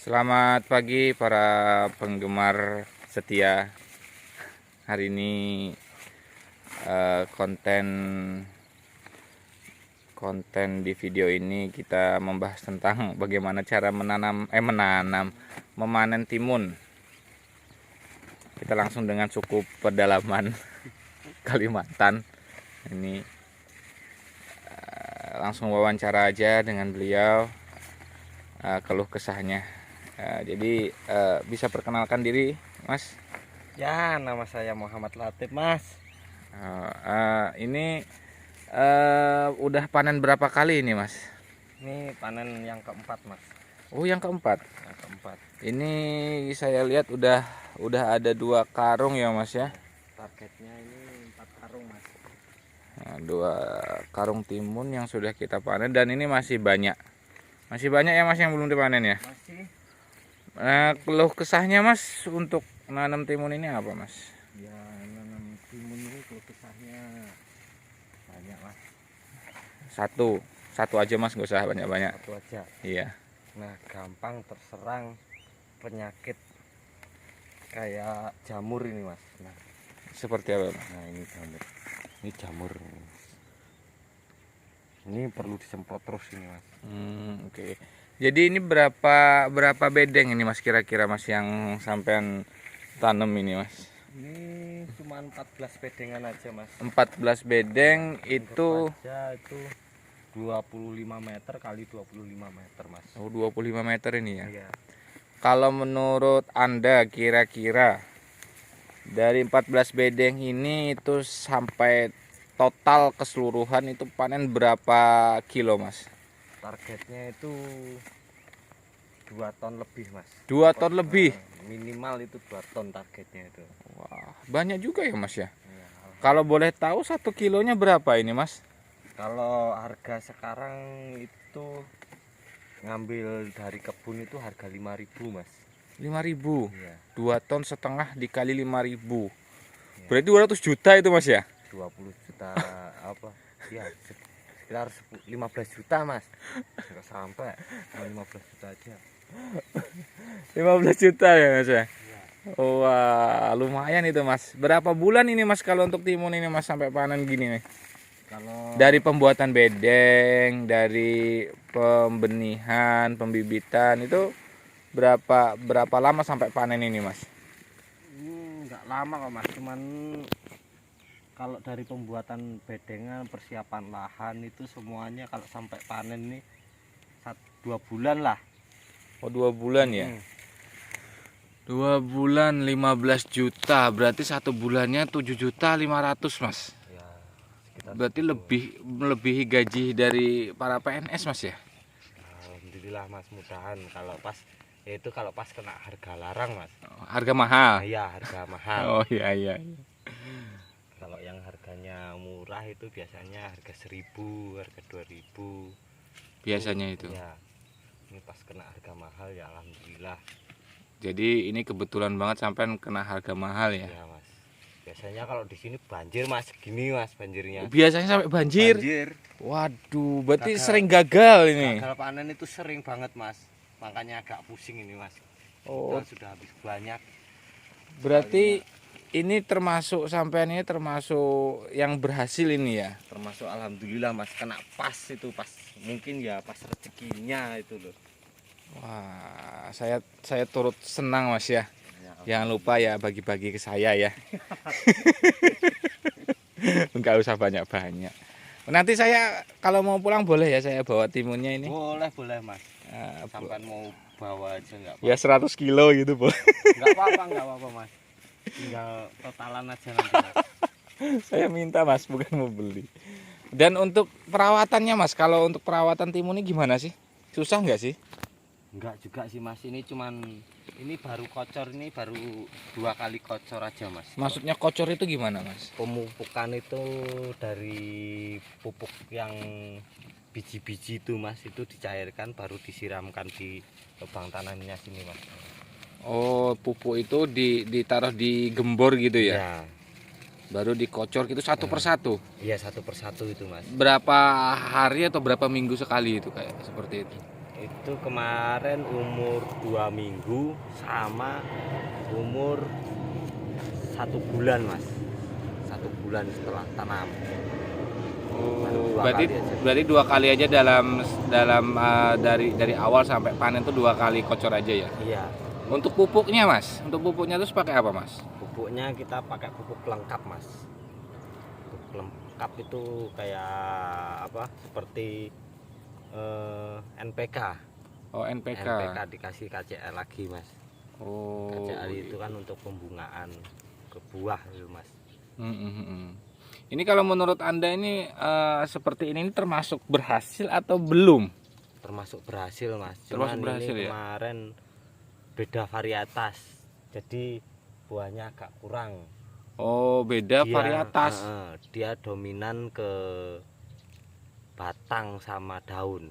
Selamat pagi para penggemar setia. Hari ini konten di video ini kita membahas tentang bagaimana cara memanen timun. Kita langsung dengan suku pedalaman Kalimantan. Ini langsung wawancara aja dengan beliau, keluh kesahnya. Jadi bisa perkenalkan diri, Mas? Ya, nama saya Muhammad Latif, Mas. Ini udah panen berapa kali ini, Mas? Ini panen yang keempat, Mas. Oh, yang keempat. Yang keempat. Ini saya lihat udah ada 2 karung ya, Mas ya? Targetnya ini 4 karung, Mas. Nah, 2 karung timun yang sudah kita panen, dan ini masih banyak. Masih banyak ya, Mas, yang belum dipanen ya? Masih. Keluh kesahnya, Mas, untuk nanam timun ini apa, Mas? Ya, nanam timun ini kalau kesahnya banyak, Mas. Satu aja, Mas, nggak usah banyak-banyak. Satu aja. Iya. Nah, gampang terserang penyakit kayak jamur ini, Mas. Nah, Seperti apa, Mas? nah ini jamur. Ini jamur. Ini perlu disemprot terus ini, Mas. Oke. Jadi ini berapa bedeng ini, Mas, kira-kira, Mas, yang sampean tanam ini, Mas? Ini cuma 14 bedengan aja, Mas. 14 bedeng itu aja itu 25 meter kali 25 meter, Mas. 25 meter ini ya. Iya. Kalau menurut Anda kira-kira dari 14 bedeng ini itu sampai total keseluruhan itu panen berapa kilo, Mas? Targetnya itu 2 ton lebih, Mas. 2 ton lebih. Minimal itu 2 ton targetnya itu. Wah, banyak juga ya, Mas ya. Iya. Kalau boleh tahu 1 kilonya berapa ini, Mas? Kalau harga sekarang itu ngambil dari kebun itu harga 5.000, Mas. 5.000. Iya. 2 ton setengah dikali 5.000. Iya. Berarti 200 juta itu, Mas ya? 20 juta apa? Ya, sekitar 15 juta, Mas. Enggak sampai, cuma 15 juta aja. 15 juta ya, Mas ya? Iya. Wah, lumayan itu, Mas. Berapa bulan ini, Mas, kalau untuk timun ini, Mas, sampai panen gini nih? Kalau Dari pembuatan bedeng, dari pembenihan, pembibitan itu berapa lama sampai panen ini, Mas? enggak lama kok, Mas. Cuman kalau dari pembuatan bedengan, persiapan lahan itu semuanya kalau sampai panen nih 2 bulan lah. Oh, 2 bulan ya? Hmm. 2 bulan 15 juta, berarti 1 bulannya 7.500.000, Mas. Ya, sekitar Berarti segitu. melebihi gaji dari para PNS, Mas ya? Alhamdulillah, Mas, mudahan kalau pas kena harga larang, Mas. Harga mahal. Iya, harga mahal. Oh iya iya. Kalau yang harganya murah itu biasanya harga 1.000, harga 2.000. Biasanya itu. Ya. Ini pas kena harga mahal ya alhamdulillah. Jadi ini kebetulan banget sampai kena harga mahal ya. Ya, Mas. Biasanya kalau di sini banjir, Mas, segini, Mas, banjirnya. Biasanya sampai banjir. Banjir. Waduh, berarti Gagal. sering gagal ini. Gagal panen itu sering banget, Mas. Makanya agak pusing ini, Mas. Oh, Kita sudah habis banyak. berarti ini termasuk sampean ini termasuk yang berhasil ini ya. Termasuk alhamdulillah, Mas, kena pas itu, pas mungkin ya pas rezekinya itu loh. Wah, saya turut senang, Mas ya. Ya, Jangan lupa ya bagi-bagi ke saya ya. Enggak usah banyak-banyak. Nanti saya kalau mau pulang boleh ya saya bawa timunnya ini. boleh, Mas. Ah, Sampai mau bawa aja enggak ya 100 kilo gitu, Bu. Enggak apa-apa, Mas. Tinggal totalan aja nanti, Mas. Saya minta, Mas, bukan mau beli. Dan untuk perawatannya, Mas, kalau untuk perawatan timun ini gimana sih? Susah nggak sih? Enggak juga sih, Mas. Ini baru kocor, ini baru 2 kali kocor aja, Mas. Maksudnya kocor itu gimana, Mas? Pemupukan itu dari pupuk yang biji-biji itu, Mas, itu dicairkan baru disiramkan di lubang tanamnya sini, Mas. Oh, pupuk itu ditaruh di gembor gitu ya? Ya, Baru dikocor gitu satu persatu. iya, satu persatu itu, Mas. Berapa hari atau berapa minggu sekali itu kayak seperti itu? Itu kemarin umur 2 minggu sama umur 1 bulan mas. 1 bulan setelah tanam. Oh, Dua berarti kali aja. berarti 2 kali aja dari awal sampai panen tuh 2 kali kocor aja ya. Iya. Untuk pupuknya mas, untuk pupuknya terus pakai apa mas? Pupuknya kita pakai pupuk lengkap mas. Pupuk lengkap itu kayak apa? Seperti NPK. Oh NPK. NPK dikasih KCL lagi mas. Oh. KCL itu kan untuk pembungaan ke buah itu mas. Ini kalau menurut anda ini seperti ini termasuk berhasil atau belum? Termasuk berhasil mas. Termasuk Cuman berhasil ini ya? kemarin beda varietas. Jadi buahnya agak kurang. Oh beda varietas. Dia dominan ke batang sama daun.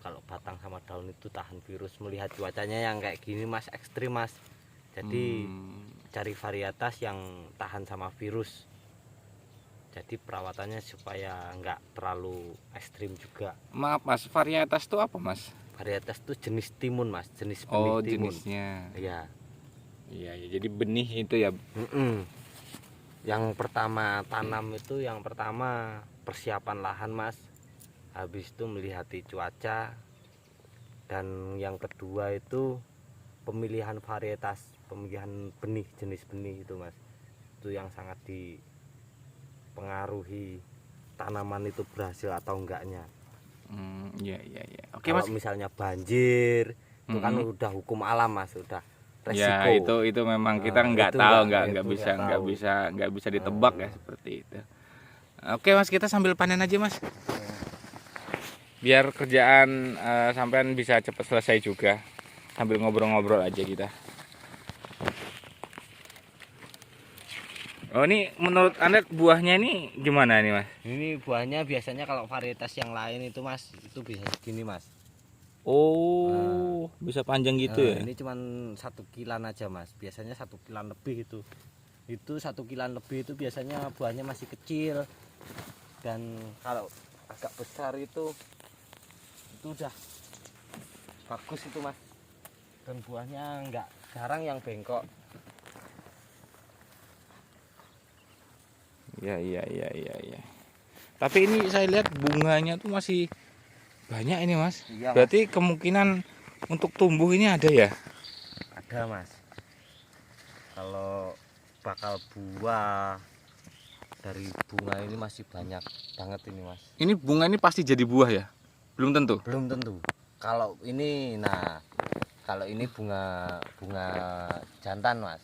Kalau batang sama daun itu tahan virus. Melihat cuacanya yang kayak gini mas, ekstrim mas. Jadi cari varietas yang tahan sama virus. Jadi perawatannya supaya nggak terlalu ekstrim juga. Maaf mas, varietas itu apa mas? Varietas itu jenis timun mas, jenis benih Oh timun. jenisnya. Iya. Iya, jadi benih itu ya. Yang pertama tanam itu yang pertama persiapan lahan mas. Habis itu melihati cuaca. Dan yang kedua itu pemilihan varietas, pemilihan benih, jenis benih itu mas. Itu yang sangat dipengaruhi tanaman itu berhasil atau enggaknya. Iya. Oke Kalau mas. misalnya banjir, itu kan udah hukum alam mas, udah resiko. Ya itu memang kita nggak itu tahu, nggak nggak bisa ditebak ya seperti itu. Oke mas, kita sambil panen aja mas. Biar kerjaan sampean bisa cepat selesai juga. Sambil ngobrol-ngobrol aja kita. Oh ini menurut anda buahnya ini gimana nih mas? Ini buahnya biasanya kalau varietas yang lain itu mas, itu bisa segini mas. Oh bisa panjang gitu ya? Ini cuman 1 kilan aja mas. Biasanya 1 kilan lebih itu. Itu 1 kilan lebih itu biasanya buahnya masih kecil. Dan kalau agak besar itu udah bagus itu mas. Dan buahnya enggak jarang yang bengkok. Iya. Tapi ini saya lihat bunganya tuh masih banyak ini mas. Iya, Berarti kemungkinan untuk tumbuh ini ada ya? Ada mas. Kalau bakal buah dari bunga ini masih banyak banget ini mas. Ini bunga ini pasti jadi buah ya? Belum tentu. Belum tentu. Kalau ini kalau ini bunga jantan mas.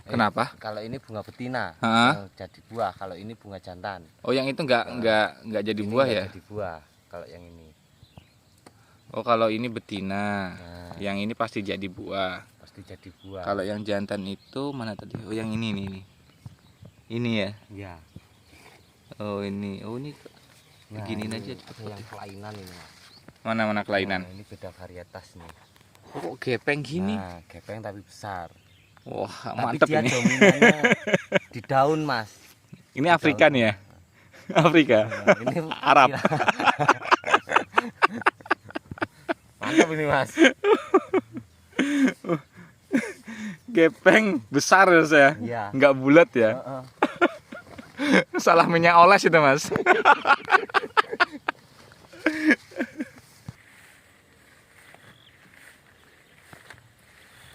Kenapa? Kalau ini bunga betina Hah? yang jadi buah. Kalau ini bunga jantan. Oh yang itu nggak jadi Ini buah nggak ya? Jadi buah kalau yang ini. Oh kalau ini betina, Nah, yang ini pasti jadi buah. pasti jadi buah. Kalau yang jantan itu mana tadi? Oh yang ini nih. Ini ya? Ya. Oh ini gini ini aja. ada yang kelainan ini mas. Mana kelainan? Ini beda varietas nih. Oh gepeng gini? Nah, gepeng tapi besar. Wah Tapi mantep dia ini. dominannya di daun mas. Ini Afrikan ya? Afrika? Nah, ini Arab? Mantap ini mas. Gepeng besar ya saya? Iya. Nggak bulat ya? Salah minyak oles itu mas.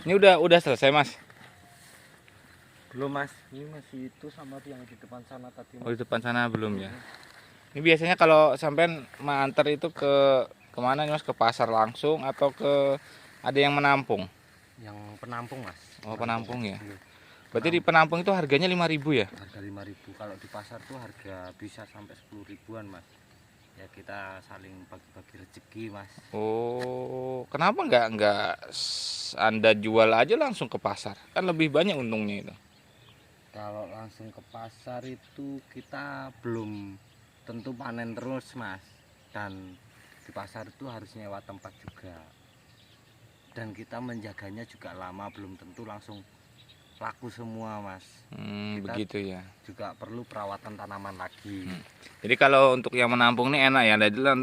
Ini udah selesai mas? Belum mas, ini masih itu sama yang di depan sana tadi mas. Oh di depan sana belum ya? Ini biasanya kalau sampean antar itu kemana nih mas? Ke pasar langsung atau ada yang menampung? Yang penampung mas. Oh penampung ya? Iya. Berarti di penampung itu harganya 5.000 ya? Harga 5.000. Kalau di pasar tuh harga bisa sampai 10.000-an mas. Ya kita saling bagi-bagi rezeki mas. Oh kenapa nggak anda jual aja langsung ke pasar? Kan lebih banyak untungnya itu. Kalau langsung ke pasar itu kita belum tentu panen terus mas. Dan di pasar itu harus nyewa tempat juga. Dan kita menjaganya juga lama, belum tentu langsung laku semua Mas. Kita Begitu ya. juga perlu perawatan tanaman lagi. Jadi kalau untuk yang menampung ini enak ya, jadi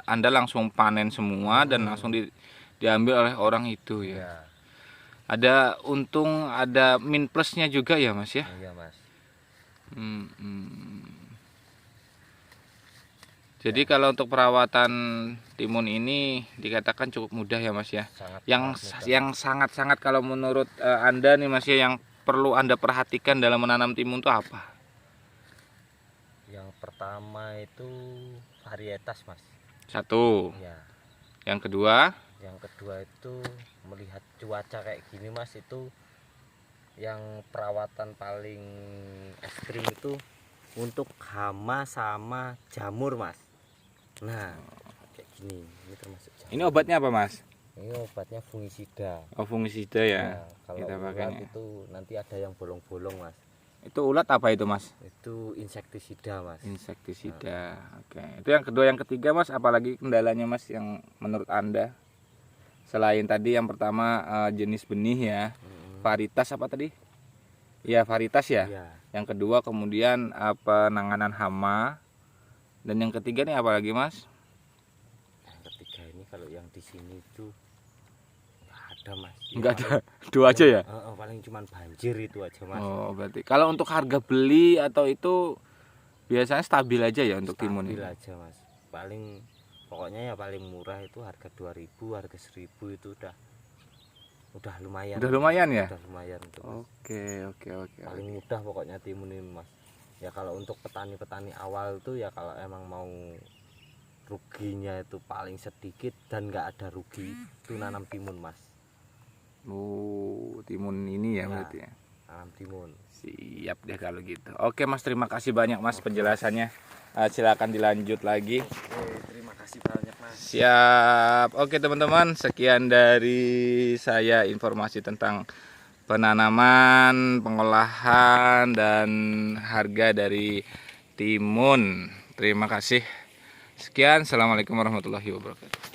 anda langsung panen semua dan langsung diambil oleh orang itu ya. Iya. Ada untung, ada min plusnya juga ya Mas ya. Iya Mas. Jadi kalau untuk perawatan timun ini dikatakan cukup mudah ya Mas ya. Yang sangat-sangat kalau menurut Anda nih Mas ya, yang perlu Anda perhatikan dalam menanam timun itu apa? Yang pertama itu varietas Mas. Satu. Ya. Yang kedua itu melihat cuaca kayak gini Mas, itu yang perawatan paling ekstrim itu untuk hama sama jamur Mas. Nah, kayak gini, ini termasuk jamur. ini obatnya apa Mas? Ini obatnya fungisida. Oh, fungisida ya. Nah, kalau Kita ulat pakainya. itu nanti ada yang bolong-bolong Mas. Itu ulat apa itu Mas? Itu insektisida Mas. Insektisida. Oke. Itu yang kedua, yang ketiga Mas, apalagi kendalanya Mas yang menurut Anda? Selain tadi yang pertama jenis benih ya. Varietas apa tadi? Ya, varietas ya. Iya. Yang kedua kemudian penanganan hama. Dan yang ketiga nih apa lagi Mas? Yang ketiga ini kalau yang di sini itu nggak ada Mas. Ya, Enggak ada. Dua aja ya? paling cuman banjir itu aja Mas. Oh, berarti kalau untuk harga beli atau itu biasanya stabil aja ya untuk timun Stabil ini. aja Mas. Paling pokoknya ya paling murah itu harga 2.000, harga 1.000 itu udah lumayan. Udah lumayan ya? Udah lumayan tuh Mas. Oke. Paling mudah pokoknya timun ini Mas. Ya kalau untuk petani-petani awal tuh ya kalau emang mau ruginya itu paling sedikit dan nggak ada rugi itu nanam timun Mas. Oh, timun ini ya, Ya. berarti ya. Nanam timun. Siap deh kalau gitu. Oke Mas, terima kasih banyak Mas penjelasannya. Silakan dilanjut lagi. Oke, terima kasih banyak Mas. Siap. Oke teman-teman, sekian dari saya informasi tentang penanaman, pengolahan, dan harga dari timun. Terima kasih. Sekian, assalamualaikum warahmatullahi wabarakatuh.